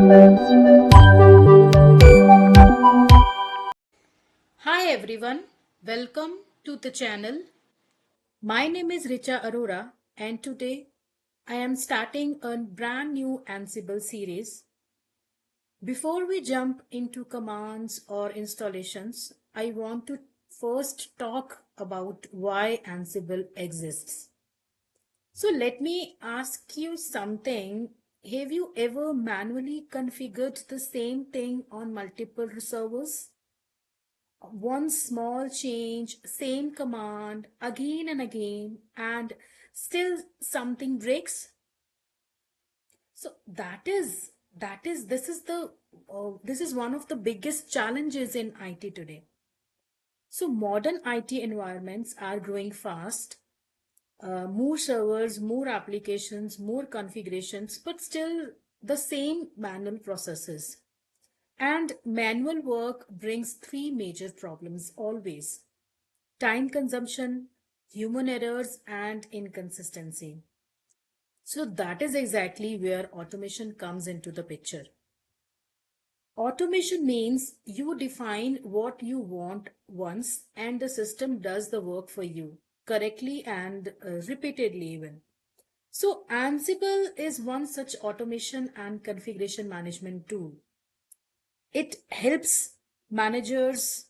Hi everyone, welcome to the channel. My name is Richa Arora and today I am starting a brand new Ansible series. Before we jump into commands or installations, I want to first talk about why Ansible exists. So let me ask you something. Have you ever manually configured the same thing on multiple servers? One small change, same command again and again, and still something breaks. So this is one of the biggest challenges in IT today. So modern IT environments are growing fast, more servers, more applications, more configurations, but still the same manual processes. And manual work brings three major problems always: time consumption, human errors, and inconsistency. So that is exactly where automation comes into the picture. Automation means you define what you want once and the system does the work for you correctly and repeatedly even. So Ansible is one such automation and configuration management tool. It helps managers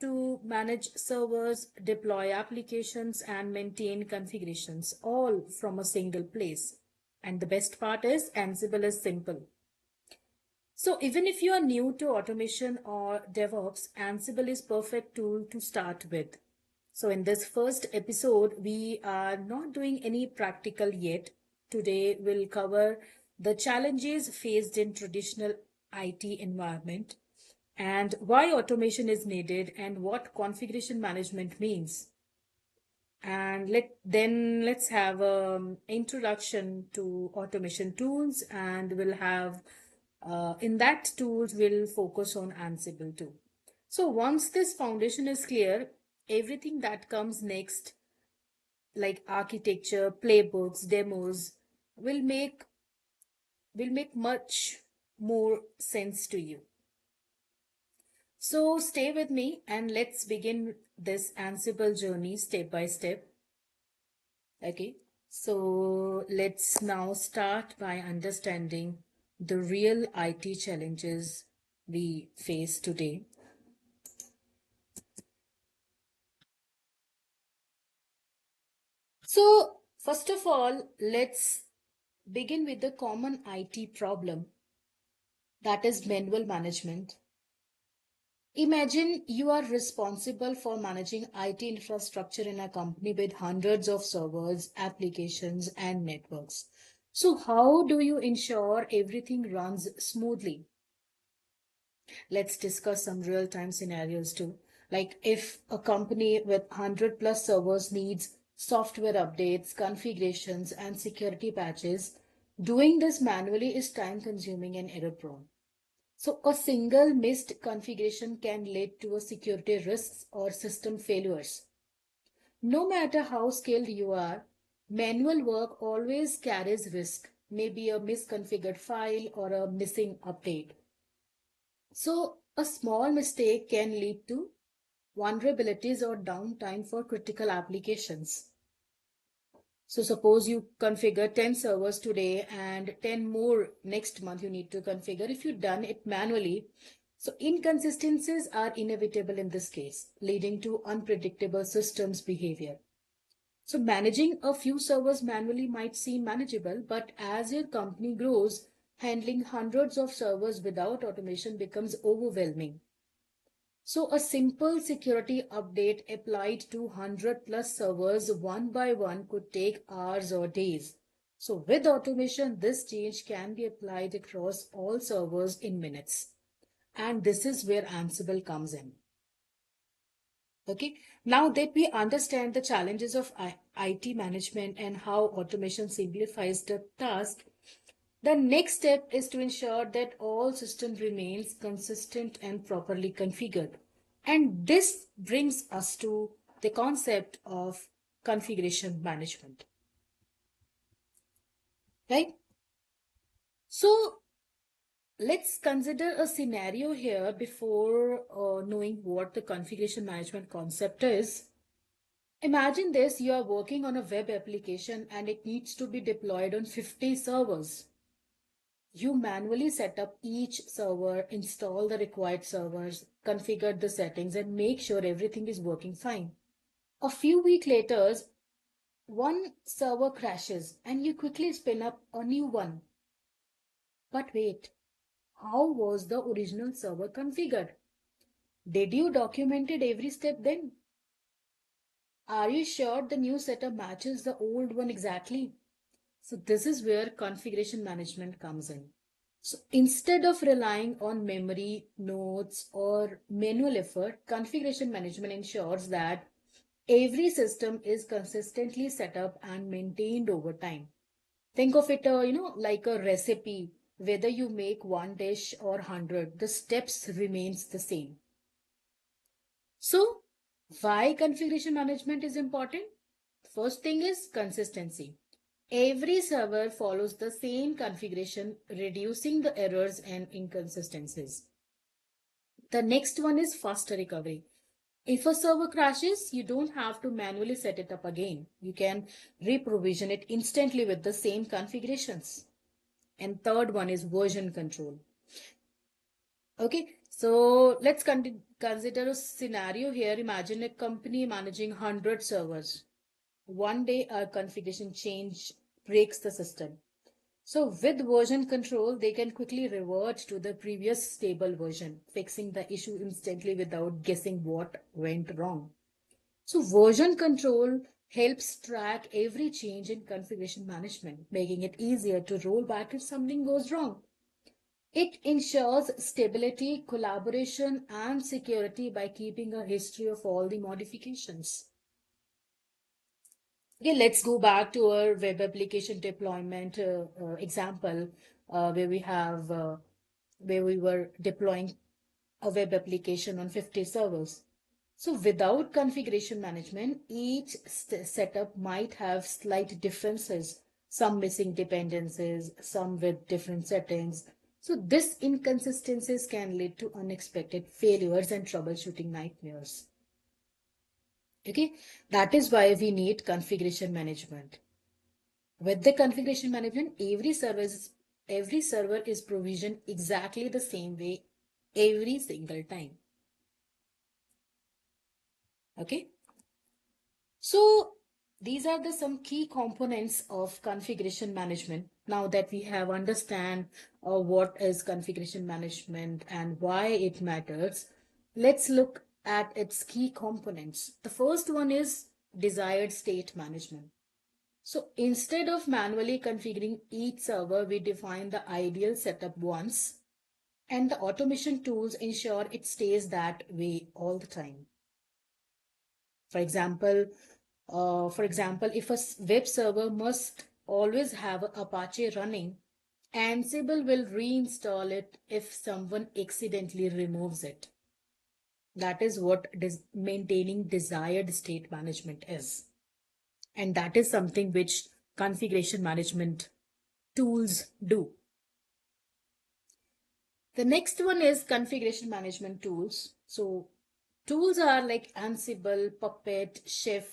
to manage servers, deploy applications, and maintain configurations all from a single place. And the best part is Ansible is simple. So even if you are new to automation or DevOps, Ansible is perfect tool to start with. So in this first episode, we are not doing any practical yet. Today we'll cover the challenges faced in traditional IT environment and why automation is needed and what configuration management means. And let's have an introduction to automation tools, and we'll have in that tools we'll focus on Ansible too. So once this foundation is clear, everything that comes next, like architecture, playbooks, demos, will make much more sense to you. So stay with me and let's begin this Ansible journey step by step. Okay, so let's now start by understanding the real IT challenges we face today. So, first of all, let's begin with the common IT problem, that is manual management. Imagine you are responsible for managing IT infrastructure in a company with hundreds of servers, applications, and networks. So, how do you ensure everything runs smoothly? Let's discuss some real time scenarios too. Like if a company with 100 plus servers needs software updates, configurations, and security patches, doing this manually is time consuming and error prone. So a single missed configuration can lead to a security risks or system failures. No matter how skilled you are, manual work always carries risk, maybe a misconfigured file or a missing update. So a small mistake can lead to vulnerabilities or downtime for critical applications. So suppose you configure 10 servers today and 10 more next month you need to configure. If you've done it manually, so inconsistencies are inevitable in this case, leading to unpredictable systems behavior. So managing a few servers manually might seem manageable, but as your company grows, handling hundreds of servers without automation becomes overwhelming. So a simple security update applied to 100 plus servers one by one could take hours or days. So with automation, this change can be applied across all servers in minutes. And this is where Ansible comes in. Okay, now that we understand the challenges of IT management and how automation simplifies the task, the next step is to ensure that all system remains consistent and properly configured. And this brings us to the concept of configuration management, right? So Let's consider a scenario here before knowing what the configuration management concept is. Imagine this, you are working on a web application and it needs to be deployed on 50 servers. You manually set up each server, install the required servers, configure the settings, and make sure everything is working fine. A few weeks later, one server crashes and you quickly spin up a new one. But wait, how was the original server configured? Did you documented every step then? Are you sure the new setup matches the old one exactly? So this is where configuration management comes in. So instead of relying on memory, notes, or manual effort, configuration management ensures that every system is consistently set up and maintained over time. Think of it, like a recipe. Whether you make one dish or 100, the steps remains the same. So, why configuration management is important? First thing is consistency. Every server follows the same configuration, reducing the errors and inconsistencies. The next one is faster recovery. If a server crashes, you don't have to manually set it up again. You can reprovision it instantly with the same configurations. And third one is version control. Okay, so let's consider a scenario here. Imagine a company managing 100 servers. One day a configuration change breaks the system. So with version control, they can quickly revert to the previous stable version, fixing the issue instantly without guessing what went wrong. So version control helps track every change in configuration management, making it easier to roll back if something goes wrong. It ensures stability, collaboration, and security by keeping a history of all the modifications. Okay, let's go back to our web application deployment example where we have where we were deploying a web application on 50 servers. So without configuration management, each setup might have slight differences, some missing dependencies, some with different settings. So this inconsistencies can lead to unexpected failures and troubleshooting nightmares. Okay, that is why we need configuration management. With the configuration management, every server is provisioned exactly the same way every single time. Okay. So these are the some key components of configuration management. Now that we have understand what is configuration management and why it matters, let's look at its key components. The first one is desired state management. So instead of manually configuring each server, we define the ideal setup once, and the automation tools ensure it stays that way all the time. For example, if a web server must always have Apache running, Ansible will reinstall it if someone accidentally removes it. That is what maintaining desired state management is. And that is something which configuration management tools do. The next one is configuration management tools. So tools are like Ansible, Puppet, Chef.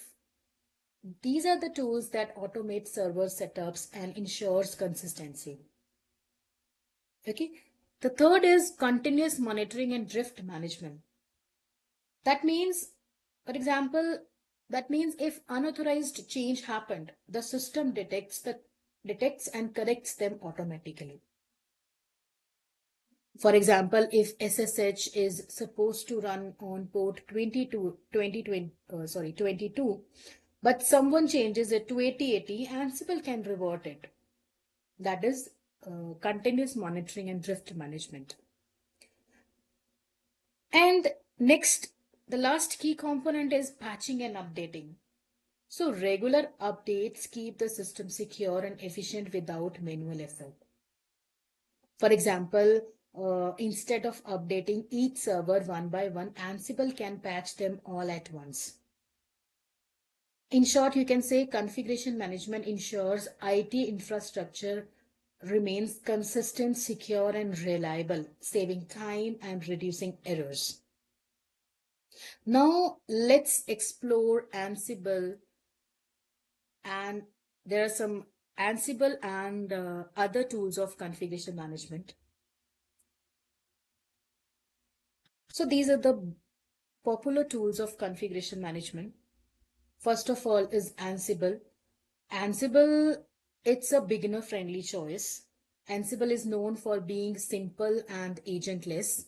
These are the tools that automate server setups and ensures consistency. Okay. The third is continuous monitoring and drift management. That means, for example, that means if unauthorized change happened, the system detects and corrects them automatically. For example, if SSH is supposed to run on port 22, but someone changes it to 8080, Ansible can revert it. That is continuous monitoring and drift management. And next, the last key component is patching and updating. So regular updates keep the system secure and efficient without manual effort. For example, instead of updating each server one by one, Ansible can patch them all at once. In short, you can say configuration management ensures IT infrastructure remains consistent, secure, and reliable, saving time and reducing errors. Now let's explore Ansible, and there are some Ansible and other tools of configuration management. So these are the popular tools of configuration management. First of all is Ansible. Ansible, it's a beginner friendly choice. Ansible is known for being simple and agentless.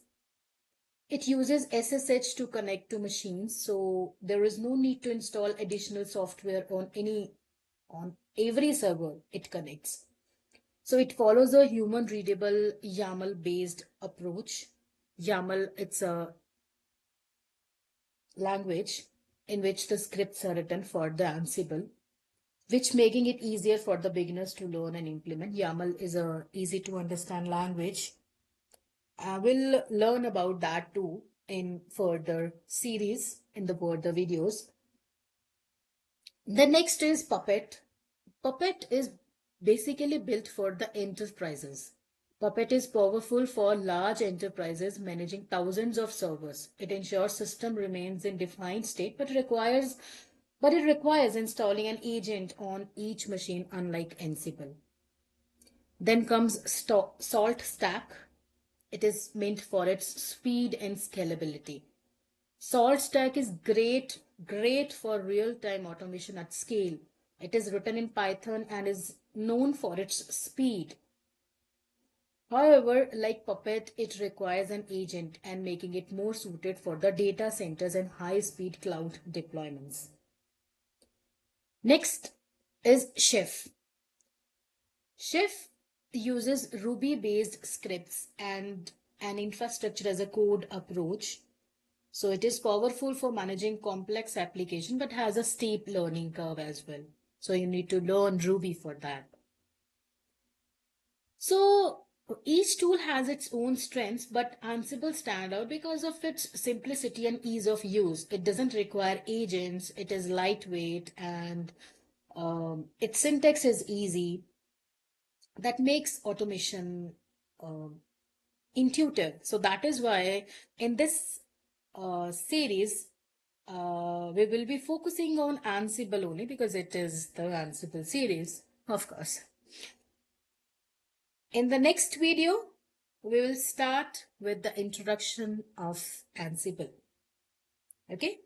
It uses SSH to connect to machines, so there is no need to install additional software on every server it connects. So it follows a human readable YAML based approach. YAML, it's a language in which the scripts are written for the Ansible, which making it easier for the beginners to learn and implement. YAML is a easy to understand language. We'll learn about that too in further series in the further videos. The next is Puppet. Puppet is basically built for the enterprises. Puppet is powerful for large enterprises managing thousands of servers. It ensures system remains in defined state but it requires installing an agent on each machine, unlike Ansible. Then comes Salt Stack. It is meant for its speed and scalability. Salt Stack is great for real-time automation at scale. It is written in Python and is known for its speed. However, like Puppet, it requires an agent and making it more suited for the data centers and high-speed cloud deployments. Next is Chef. Chef uses Ruby-based scripts and an infrastructure as a code approach. So it is powerful for managing complex application, but has a steep learning curve as well. So you need to learn Ruby for that. So each tool has its own strengths, but Ansible stand out because of its simplicity and ease of use. It doesn't require agents. It is lightweight and its syntax is easy. That makes automation um, intuitive. So that is why in this series, we will be focusing on Ansible only because it is the Ansible series, of course. In the next video, we will start with the introduction of Ansible. Okay.